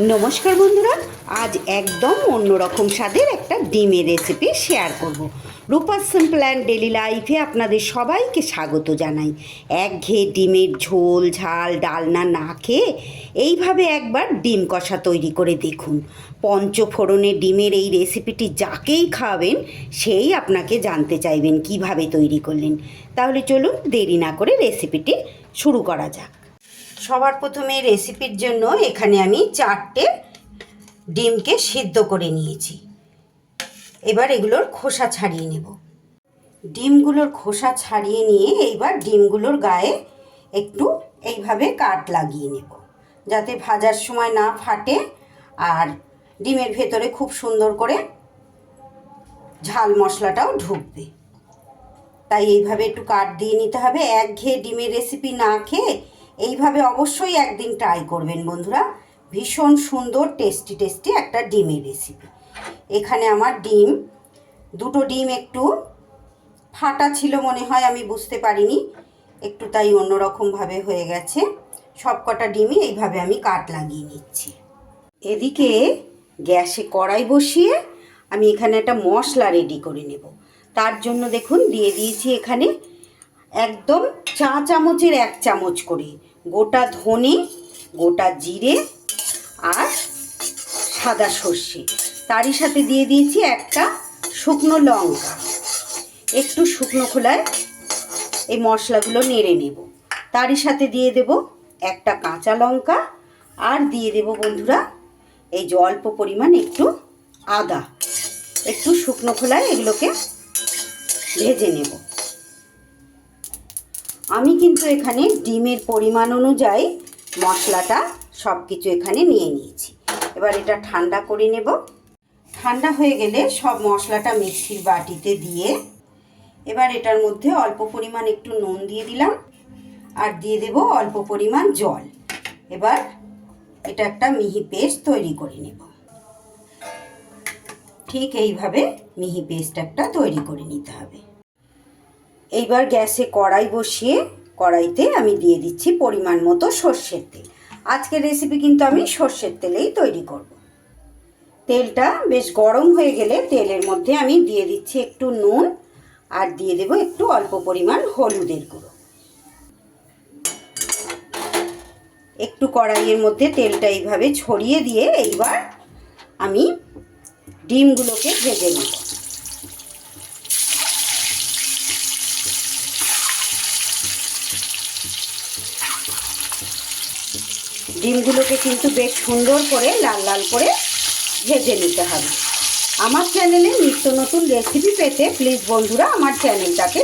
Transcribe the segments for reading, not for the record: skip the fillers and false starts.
নমস্কার বন্ধুরা, আজ একদম অন্যরকম স্বাদের একটা ডিমের রেসিপি শেয়ার করব। রূপাস সিম্পল অ্যান্ড ডেলি লাইফে আপনাদের সবাইকে স্বাগত জানাই। একঘেয়ে ডিমের ঝোল ঝাল ডালনা না খেয়ে এইভাবে একবার ডিম কষা তৈরি করে দেখুন। পঞ্চফোড়নে ডিমের এই রেসিপিটি যাকেই খাওয়াবেন সেই আপনাকে জানতে চাইবেন কিভাবে তৈরি করলেন। তাহলে চলুন দেরি না করে রেসিপিটি শুরু করা যাক। সবার প্রথমে রেসিপির জন্য এখানে আমি 4টে ডিমকে সিদ্ধ করে নিয়েছি। এবার এগুলোর খোসা ছাড়িয়ে নেব। ডিমগুলোর খোসা ছাড়িয়ে নিয়ে এইবার ডিমগুলোর গায়ে একটু এইভাবে কাট লাগিয়ে নেব, যাতে ভাজার সময় না ফাটে আর ডিমের ভেতরে খুব সুন্দর করে ঝাল মশলাটাও ঢুকবে। তাই এইভাবে একটু কাট দিয়ে নিতে হবে। একঘেয়ে ডিমের রেসিপি না খেয়ে এইভাবে অবশ্যই একদিন ট্রাই করবেন বন্ধুরা। ভীষণ সুন্দর টেস্টি একটা ডিমের রেসিপি। এখানে আমার দুটো ডিম একটু ফাটা ছিল মনে হয়, আমি বুঝতে পারিনি একটু, তাই অন্যরকমভাবে হয়ে গেছে। সব কটা ডিমই এইভাবে আমি কাট লাগিয়ে নিচ্ছি। এদিকে গ্যাসে কড়াই বসিয়ে আমি এখানে একটা মশলা রেডি করে নেব। তার জন্য দেখুন দিয়ে দিয়েছি এখানে একদম 1 চামচের 1 চামচ করে গোটা ধনে, গোটা জিরে আর সাদা সর্ষে। তারই সাথে দিয়ে দিয়েছি একটা শুকনো লঙ্কা। একটু শুকনো খোলায় এই মশলাগুলো নেড়ে নেব। তারই সাথে দিয়ে দেব একটা কাঁচা লঙ্কা আর দিয়ে দেব বন্ধুরা এই যে অল্প পরিমাণ একটু আদা। একটু শুকনো খোলায় এগুলোকে ভেজে নেব। আমি কিন্তু এখানে ডিমের পরিমাণ অনুযায়ী মশলাটা সব কিছু এখানে নিয়ে নিয়েছি। এবার এটা ঠান্ডা করে নেব। ঠান্ডা হয়ে গেলে সব মশলাটা মিক্সির বাটিতে দিয়ে এবার এটার মধ্যে অল্প পরিমাণ একটু নুন দিয়ে দিলাম আর দিয়ে দেব অল্প পরিমাণ জল। এবার এটা একটা মিহি পেস্ট তৈরি করে নেব। ঠিক এইভাবে মিহি পেস্ট একটা তৈরি করে নিতে হবে। এইবার গ্যাসে কড়াই বসিয়ে কড়াইতে আমি দিয়ে দিচ্ছি পরিমাণ মতো সর্ষের তেল। আজকের রেসিপি কিন্তু আমি সর্ষের তেলেই তৈরি করব। তেলটা বেশ গরম হয়ে গেলে তেলের মধ্যে আমি দিয়ে দিচ্ছি একটু নুন আর দিয়ে দেব একটু অল্প পরিমাণ হলুদের গুঁড়ো। একটু কড়াইয়ের মধ্যে তেলটা এইভাবে ছড়িয়ে দিয়ে এইবার আমি ডিমগুলোকে ভেজে নেব। ডিমগুলোকে কিন্তু বেশ সুন্দর করে লাল লাল করে ভেজে নিতে হবে। আমার চ্যানেলে নিত্য নতুন রেসিপি পেতে প্লিজ বন্ধুরা আমার চ্যানেলটাকে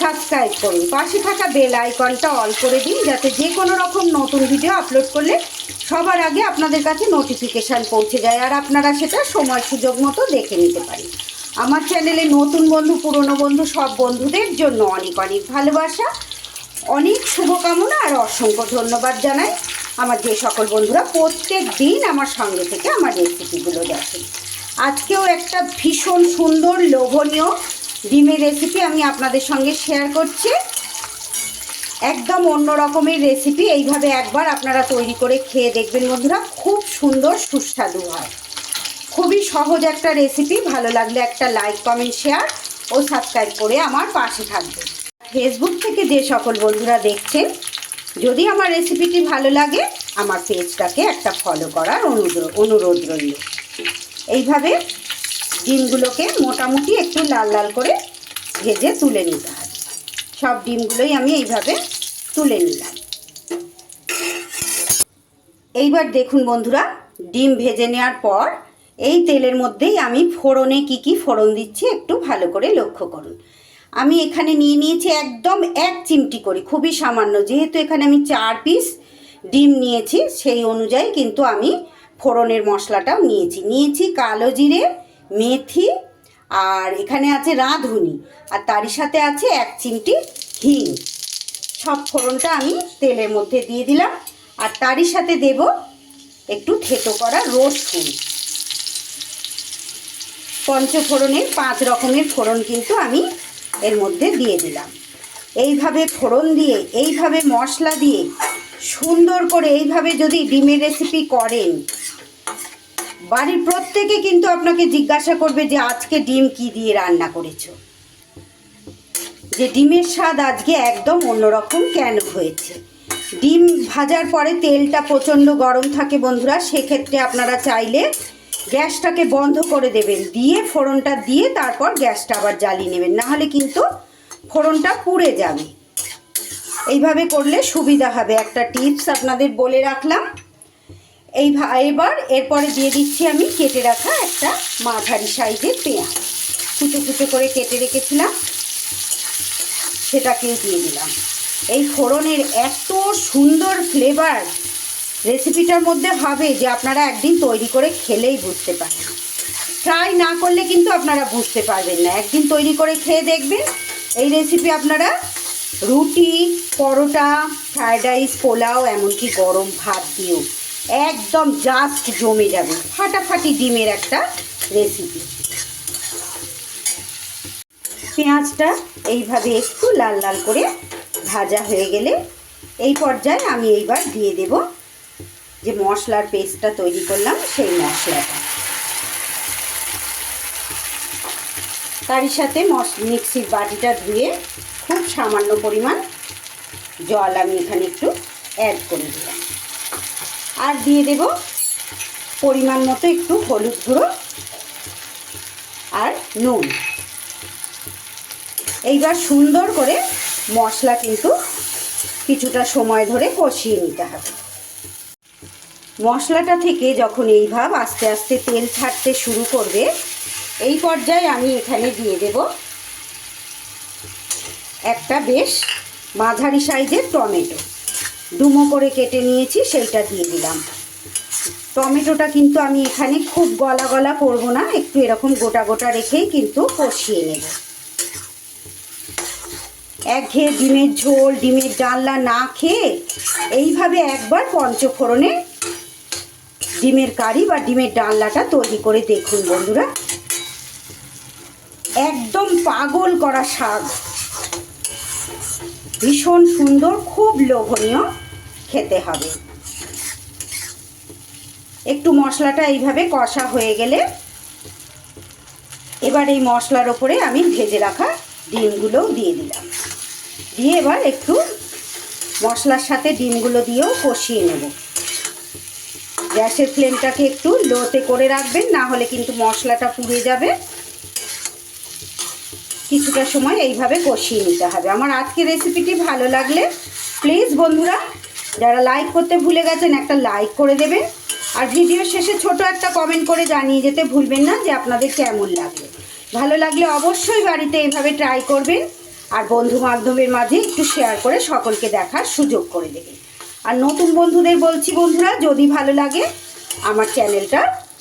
সাবস্ক্রাইব করুন। পাশে থাকা বেল আইকনটা অল করে দিন, যাতে যে কোনো রকম নতুন ভিডিও আপলোড করলে সবার আগে আপনাদের কাছে নোটিফিকেশান পৌঁছে যায় আর আপনারা সেটা সময় সুযোগ মতো দেখে নিতে পারেন। আমার চ্যানেলে নতুন বন্ধু পুরনো বন্ধু সব বন্ধুদের জন্য অনেক অনেক ভালোবাসা, অনেক শুভকামনা আর অসংখ্য ধন্যবাদ জানাই আমার যে সকল বন্ধুরা প্রত্যেক দিন আমার সঙ্গে থেকে আমার রেসিপিগুলো দেখেন। আজকেও একটা ভীষণ সুন্দর লোভনীয় ডিমের রেসিপি আমি আপনাদের সঙ্গে শেয়ার করছি। একদম অন্য রকমের রেসিপি। এইভাবে একবার আপনারা তৈরি করে খেয়ে দেখবেন বন্ধুরা, খুব সুন্দর সুস্বাদু হয়। খুবই সহজ একটা রেসিপি। ভালো লাগলে একটা লাইক কমেন্ট শেয়ার ও সাবস্ক্রাইব করে আমার পাশে থাকবেন। ফেসবুক থেকে যে সকল বন্ধুরা দেখছেন, যদি আমার রেসিপিটি ভালো লাগে আমার পেজটাকে একটা ফলো করার অনুরোধ রইল। এইভাবে ডিমগুলোকে মোটামুটি একটু লাল লাল করে ভেজে তুলে নিতে হবে। সব ডিমগুলোই আমি এইভাবে তুলে নিলাম। এইবার দেখুন বন্ধুরা, ডিম ভেজে নেওয়ার পর এই তেলের মধ্যেই আমি ফোড়নে কি ফোড়ন দিচ্ছি একটু ভালো করে লক্ষ্য করুন। আমি এখানে নিয়ে নিয়েছি একদম 1 চিমটি করে, খুবই সামান্য, যেহেতু এখানে আমি 4 পিস ডিম নিয়েছি সেই অনুযায়ী কিন্তু আমি ফোড়নের মশলাটাও নিয়েছি কালো জিরে, মেথি আর এখানে আছে রাঁধুনি আর তারই সাথে আছে 1 চিমটি হিং। সব ফোড়নটা আমি তেলের মধ্যে দিয়ে দিলাম আর তারই সাথে দেব একটু থেতো করা রসুন। পঞ্চফোড়নের 5 রকমের ফোড়ন কিন্তু আমি এর মধ্যে দিয়ে দিলাম। এইভাবে ফোড়ন দিয়ে এইভাবে মশলা দিয়ে সুন্দর করে এইভাবে যদি ডিমের রেসিপি করেন বাড়ির প্রত্যেকে কিন্তু আপনাকে জিজ্ঞাসা করবে যে আজকে ডিম কি দিয়ে রান্না করেছো, যে ডিমের স্বাদ আজকে একদম অন্যরকম কেন হয়েছে। ডিম ভাজার পরে তেলটা প্রচণ্ড গরম থাকে বন্ধুরা, সেক্ষেত্রে আপনারা চাইলে গ্যাসটাকে বন্ধ করে দেবেন, দিয়ে ফোড়নটা দিয়ে তারপর গ্যাসটা আবার জ্বালিয়ে নেবেন, নাহলে কিন্তু ফোড়নটা পুড়ে যাবে। এইভাবে করলে সুবিধা হবে, একটা টিপস আপনাদের বলে রাখলাম। এবার এরপরে দিয়ে দিচ্ছি আমি কেটে রাখা একটা মাঝারি সাইজের পেঁয়াজ, কুচো কুচো করে কেটে রেখেছিলাম, সেটাকেও দিয়ে দিলাম। এই ফোড়নের এত সুন্দর ফ্লেভার রেসিপিটার মধ্যে হবে যে আপনারা একদিন তৈরি করে খেলেই বুঝতে পারবেন। ট্রাই না করলে কিন্তু আপনারা বুঝতে পারবেন না, একদিন তৈরি করে খেয়ে দেখবেন। এই রেসিপি আপনারা রুটি, পরোটা, ফ্রায়েড রাইস, পোলাও, এমনকি গরম ভাত দিয়েও একদম জাস্ট জমে যাবে। ফাটাফাটি ডিমের একটা রেসিপি। পেঁয়াজটা এইভাবে একটু লাল লাল করে ভাজা হয়ে গেলে এই পর্যায়ে আমি এইবার দিয়ে দেব যে মশলার পেস্টটা তৈরি করলাম সেই মশলাটা। তারই সাথে মিক্সির বাটিটা ধুয়ে খুব সামান্য পরিমাণ জল আমি এখানে একটু অ্যাড করে দিলাম, আর দিয়ে দেব পরিমাণ মতো একটু হলুদ গুঁড়ো আর নুন। এইবার সুন্দর করে মশলা কিন্তু কিছুটা সময় ধরে কষিয়ে নিতে হবে। মশলাটা থেকে যখন এই ভাব আস্তে আস্তে তেল ছাড়তে শুরু করবে, এই পর্যায়ে আমি এখানে দিয়ে দেব একটা বেশ মাঝারি সাইজের টমেটো, ডুমো করে কেটে নিয়েছি, সেইটা দিয়ে দিলাম। টমেটোটা কিন্তু আমি এখানে খুব গলা গলা করব না, একটু এরকম গোটা গোটা রেখেই কিন্তু কষিয়ে নেব। একঘেয়ে ডিমের ঝোল, ডিমের ডালনা না খেয়ে এইভাবে একবার পঞ্চফোড়নে ডিমের কারি বা ডিমের ডালনাটা তৈরি করে দেখুন বন্ধুরা, একদম পাগল করা স্বাদ, ভীষণ সুন্দর, খুব লোভনীয় খেতে হবে। একটু মশলাটা এইভাবে কষা হয়ে গেলে এবার এই মশলার ওপরে আমি ভেজে রাখা ডিমগুলোও দিয়ে দিলাম, দিয়ে এবার একটু মশলার সাথে ডিমগুলো দিয়েও কষিয়ে নেব। গ্যাসের ফ্লেমটাকে একটু লোতে করে রাখবেন, না হলে কিন্তু মশলাটা পুড়ে যাবে। কিছুটা সময় এইভাবে কষিয়ে নিতে হবে। আমার আজকের রেসিপিটি ভালো লাগলে প্লিজ বন্ধুরা, যারা লাইক করতে ভুলে গেছেন একটা লাইক করে দেবেন, আর ভিডিও শেষে ছোট একটা কমেন্ট করে জানিয়ে যেতে ভুলবেন না যে আপনাদের কেমন লাগলো। ভালো লাগলে অবশ্যই বাড়িতে এইভাবে ট্রাই করবেন, আর বন্ধু বান্ধবের মাঝে একটু শেয়ার করে সকলকে দেখার সুযোগ করে দেবেন। আর নতুন বন্ধুদের বলছি বন্ধুরা, যদি ভালো লাগে আমার চ্যানেলটা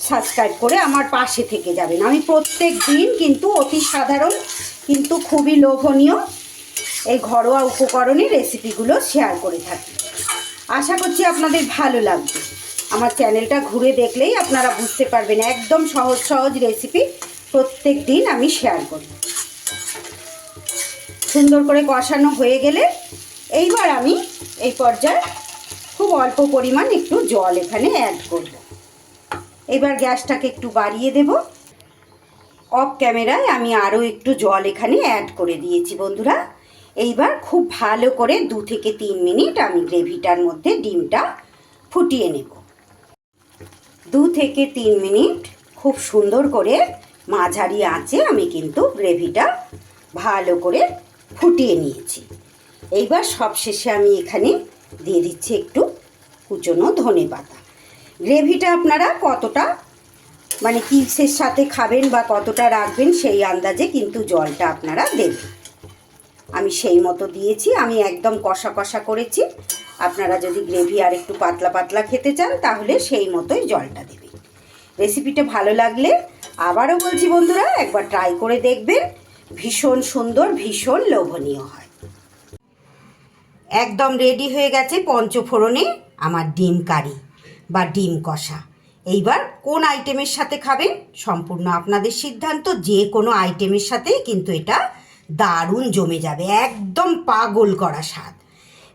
সাবস্ক্রাইব করে আমার পাশে থেকে যাবেন। আমি প্রত্যেক দিন কিন্তু অতি সাধারণ কিন্তু খুবই লোভনীয় এই ঘরোয়া উপকরণে রেসিপিগুলো শেয়ার করে থাকি। আশা করছি আপনাদের ভালো লাগবে। আমার চ্যানেলটা ঘুরে দেখলেই আপনারা বুঝতে পারবেন, একদম সহজ সহজ রেসিপি প্রত্যেক দিন আমি শেয়ার করি। সুন্দর করে কষানো হয়ে গেলে এইবার আমি এই পর্যায়ে খুব অল্প পরিমাণ একটু জল এখানে অ্যাড করব। এবার গ্যাসটাকে একটু বাড়িয়ে দেব। অফ ক্যামেরায় আমি আরও একটু জল এখানে অ্যাড করে দিয়েছি বন্ধুরা। এইবার খুব ভালো করে 2 থেকে 3 মিনিট আমি গ্রেভিটার মধ্যে ডিমটা ফুটিয়ে নেব। 2 থেকে 3 মিনিট খুব সুন্দর করে মাঝারি আঁচে আমি কিন্তু গ্রেভিটা ভালো করে ফুটিয়ে নিয়েছি। এইবার সবশেষে আমি এখানে দিয়ে দিচ্ছি একটু কুচনো ধনেপাতা। গ্রেভিটা আপনারা কতটা মানে চিপসের সাথে খাবেন বা কতটা রাখবেন সেই আন্দাজে কিন্তু জলটা আপনারা দেবেন। আমি সেই মতো দিয়েছি, আমি একদম কষা কষা করেছি। আপনারা যদি গ্রেভি আর একটু পাতলা পাতলা খেতে চান তাহলে সেই মতোই জলটা দেবেন। রেসিপিটা ভালো লাগলে আবারও বলছি বন্ধুরা, একবার ট্রাই করে দেখবেন, ভীষণ সুন্দর, ভীষণ লোভনীয় হয়। একদম রেডি হয়ে গেছে পঞ্চফোড়নে আমার ডিম কারি বা ডিম কষা। এইবার কোন আইটেমের সাথে খাবেন সম্পূর্ণ আপনাদের সিদ্ধান্ত, যে কোনো আইটেমের সাথেই কিন্তু এটা দারুণ জমে যাবে, একদম পাগল করা স্বাদ।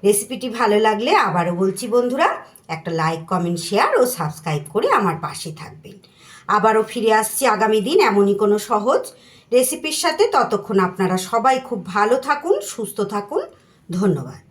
রেসিপিটি ভালো লাগলে আবারও বলছি বন্ধুরা, একটা লাইক, কমেন্ট, শেয়ার ও সাবস্ক্রাইব করে আমার পাশে থাকবেন। আবারও ফিরে আসছি আগামী দিন এমনই কোনো সহজ রেসিপির সাথে। ততক্ষণ আপনারা সবাই খুব ভালো থাকুন, সুস্থ থাকুন। ধন্যবাদ।